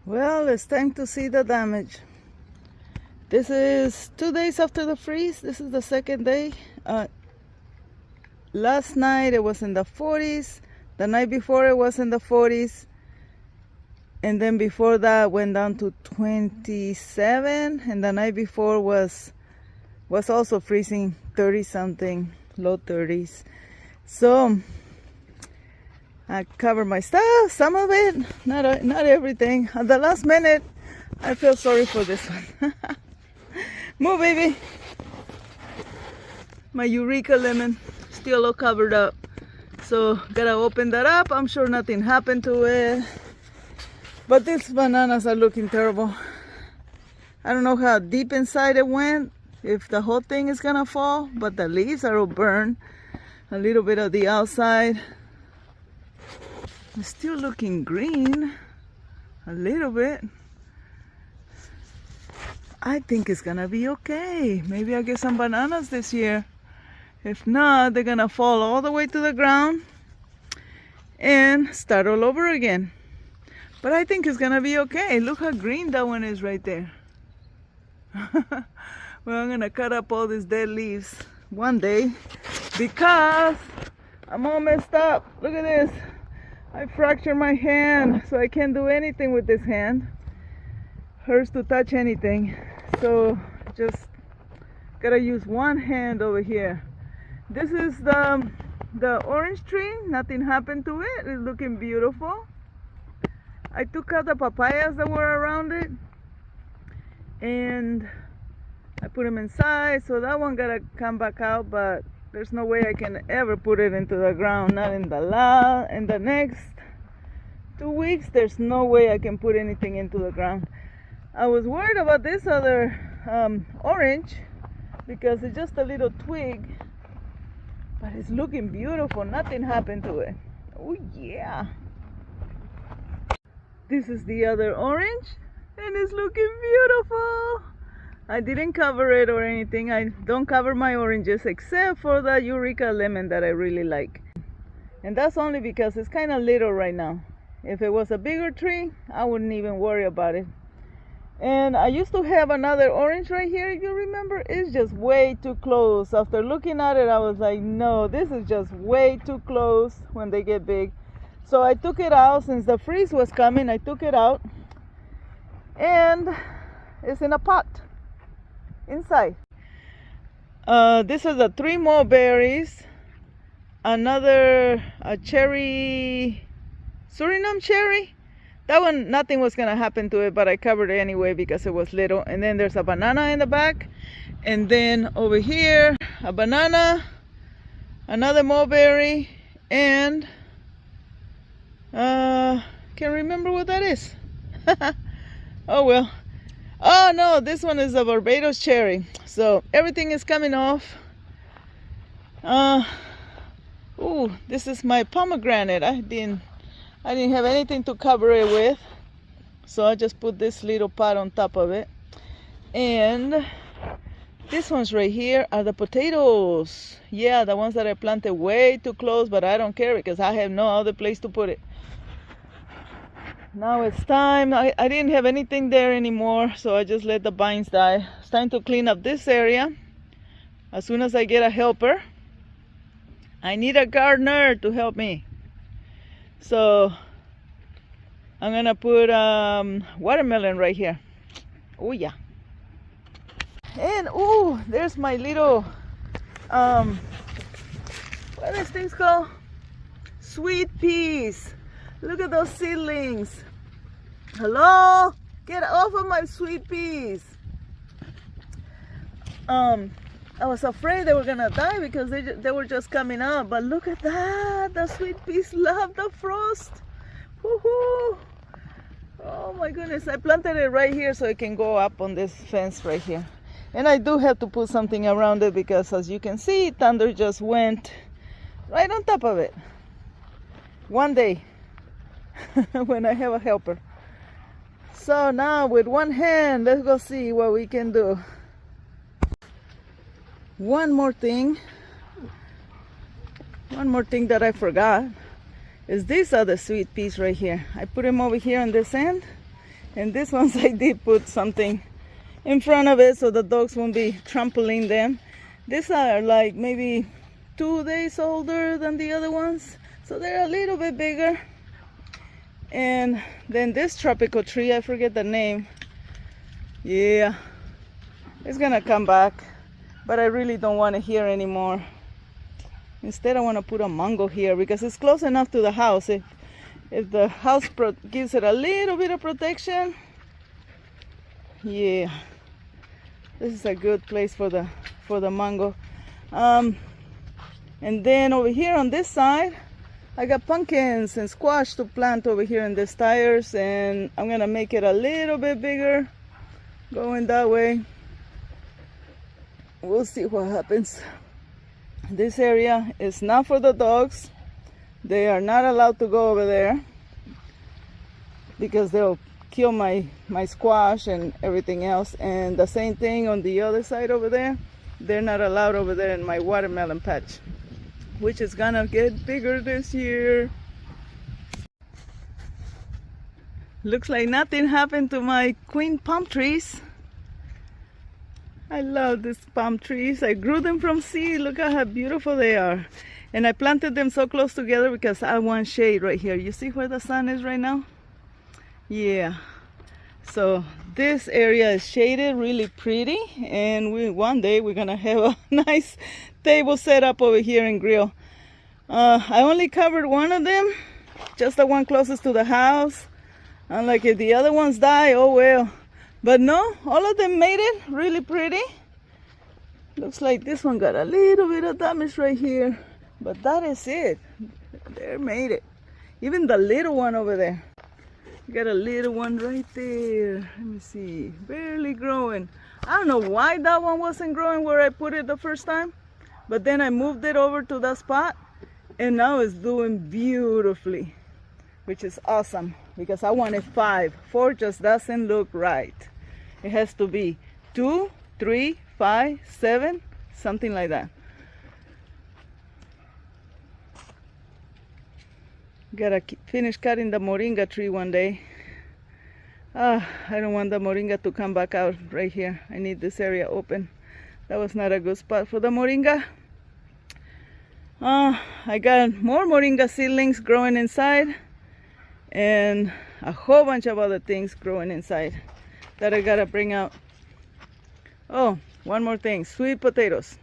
Well, it's time to see the damage. This is 2 days after the freeze. This is the second day. Last night it was in the 40s. The night before it was in the 40s. And then before that went down to 27. And the night before was also freezing, 30 something, low 30s. So I covered my stuff, some of it, not everything. At the last minute, I feel sorry for this one. Move, baby. My Eureka lemon, still all covered up. So, gotta open that up. I'm sure nothing happened to it. But these bananas are looking terrible. I don't know how deep inside it went, if the whole thing is gonna fall, but the leaves are all burned. A little bit of the outside. It's still looking green, a little bit. I think it's gonna be okay. Maybe I'll get some bananas this year. If not, they're gonna fall all the way to the ground and start all over again. But I think it's gonna be okay. Look how green that one is right there. Well, I'm gonna cut up all these dead leaves one day because I'm all messed up. Look at this. I fractured my hand, so I can't do anything with this hand. Hurts to touch anything. So just gotta use one hand over here. This is the orange tree. Nothing happened to it. It's looking beautiful. I took out the papayas that were around it and I put them inside, so that one gotta come back out, but there's no way I can ever put it into the ground. Not in the next 2 weeks, there's no way I can put anything into the ground. I was worried about this other orange because it's just a little twig, but it's looking beautiful. Nothing happened to it. Oh yeah. This is the other orange and it's looking beautiful. I didn't cover it or anything. I don't cover my oranges except for the Eureka lemon that I really like. And that's only because it's kind of little right now. If it was a bigger tree, I wouldn't even worry about it. And I used to have another orange right here, if you remember. It's just way too close. After looking at it, I was like, no, this is just way too close when they get big. So I took it out. Since the freeze was coming, I took it out. And it's in a pot inside. This is the 3 more berries. Another cherry, Suriname cherry. That one, nothing was gonna happen to it, but I covered it anyway because it was little. And then there's a banana in the back. And then over here, a banana, another mulberry, and can't remember what that is. Oh well. Oh no, this one is a Barbados cherry. So everything is coming off. Ooh, this is my pomegranate. I didn't have anything to cover it with, so I just put this little pot on top of it. And these ones right here are the potatoes. Yeah, the ones that I planted way too close, but I don't care because I have no other place to put it. Now it's time. I didn't have anything there anymore, so I just let the vines die. It's time to clean up this area. As soon as I get a helper. I need a gardener to help me. So I'm gonna put watermelon right here. Oh yeah. And oh, there's my little what are these things called? Sweet peas. Look at those seedlings. Hello? Get off of my sweet peas. I was afraid they were gonna die because they were just coming up, but look at that. The sweet peas love the frost. Woohoo! Oh my goodness, I planted it right here so it can go up on this fence right here. And I do have to put something around it because, as you can see, thunder just went right on top of it. One day when I have a helper. So now with one hand, let's go see what we can do. One more thing that I forgot is these are the sweet peas right here. I put them over here on this end, And these ones I did put something in front of it so the dogs won't be trampling them. These are like maybe 2 days older than the other ones, so they're a little bit bigger. And then this tropical tree, I forget the name. Yeah, it's gonna come back, but I really don't want it here anymore. Instead, I want to put a mango here because it's close enough to the house. If the house gives it a little bit of protection, yeah, this is a good place for the mango. And then over here on this side, I got pumpkins and squash to plant over here in these tires, and I'm gonna make it a little bit bigger going that way. We'll see what happens. This area is not for the dogs. They are not allowed to go over there because they'll kill my squash and everything else. And the same thing on the other side over there. They're not allowed over there in my watermelon patch, which is gonna get bigger this year. Looks like nothing happened to my queen palm trees. I love these palm trees. I grew them from seed. Look at how beautiful they are. And I planted them so close together because I want shade right here. You see where the sun is right now? Yeah. So this area is shaded, really pretty. And one day we're gonna have a nice table set up over here and grill. I only covered one of them, just the one closest to the house. And like if the other ones die, oh well. But no, all of them made it really pretty. Looks like this one got a little bit of damage right here, but that is it. They made it. Even the little one over there. Got a little one right there. Let me see, barely growing. I don't know why that one wasn't growing where I put it the first time, but then I moved it over to that spot and now it's doing beautifully, which is awesome because I wanted 5. 4 just doesn't look right. It has to be 2, 3, 5, 7, something like that. Gotta finish cutting the moringa tree one day. I don't want the moringa to come back out right here. I need this area open. That was not a good spot for the moringa. I got more moringa seedlings growing inside and a whole bunch of other things growing inside that I gotta bring out. Oh, one more thing, sweet potatoes.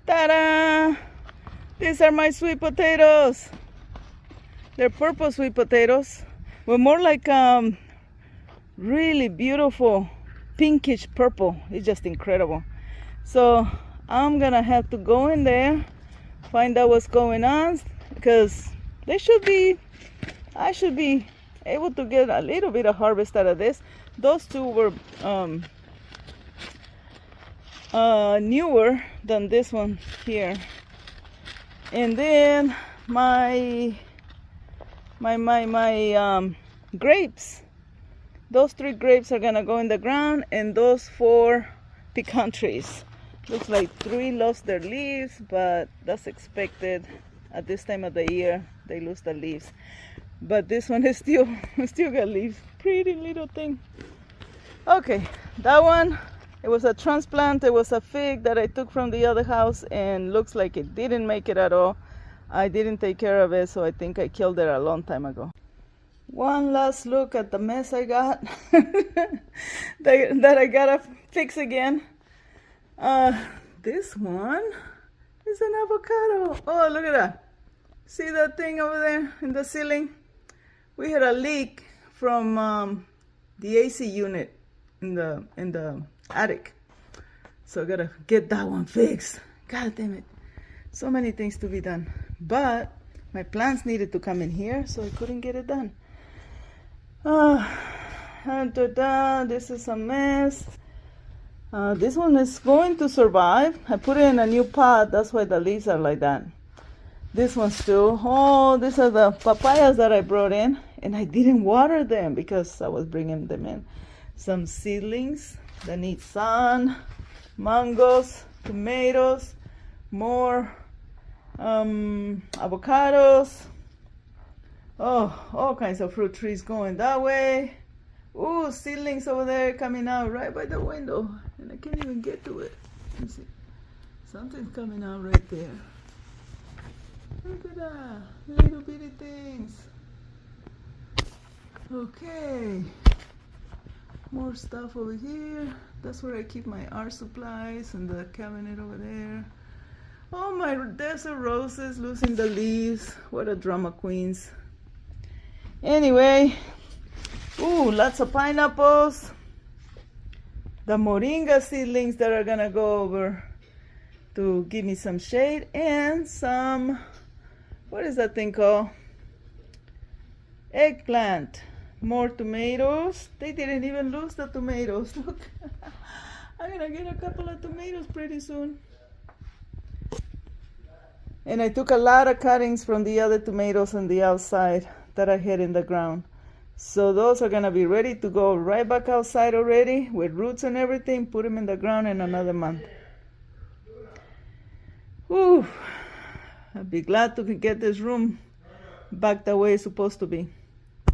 Ta-da! These are my sweet potatoes. They're purple sweet potatoes. Well, more like really beautiful pinkish purple. It's just incredible. So I'm gonna have to go in there, find out what's going on, because I should be able to get a little bit of harvest out of this. Those two were newer than this one here. And then my grapes, those 3 grapes are gonna go in the ground, and those 4 pecan trees. Looks like 3 lost their leaves, but that's expected at this time of the year. They lose the leaves, but this one is still got leaves. Pretty little thing. Okay, that one, it was a transplant. It was a fig that I took from the other house, and looks like it didn't make it at all. I didn't take care of it, so I think I killed it a long time ago. One last look at the mess I got that I gotta fix again. This one is an avocado. Oh, look at that. See that thing over there in the ceiling? We had a leak from the AC unit in the attic. So I gotta get that one fixed. God damn it. So many things to be done. But my plants needed to come in here, so I couldn't get it done. This is a mess. This one is going to survive. I put it in a new pot. That's why the leaves are like that. This one's too. Oh, these are the papayas that I brought in, and I didn't water them because I was bringing them in. Some seedlings that need sun, mangoes, tomatoes, more avocados. Oh, all kinds of fruit trees going that way. Ooh, seedlings over there coming out right by the window, and I can't even get to it. Let's see. Something's coming out right there. Look at that, little bitty things. Okay, more stuff over here. That's where I keep my art supplies, and the cabinet over there. Oh, my desert roses losing the leaves. What a drama queens. Anyway, ooh, lots of pineapples. The moringa seedlings that are gonna go over to give me some shade, and some, what is that thing called? Eggplant. More tomatoes. They didn't even lose the tomatoes. Look, I'm gonna get a couple of tomatoes pretty soon. And I took a lot of cuttings from the other tomatoes on the outside that I had in the ground. So those are gonna be ready to go right back outside already with roots and everything. Put them in the ground in another month. Whew. I'll be glad to get this room back the way it's supposed to be.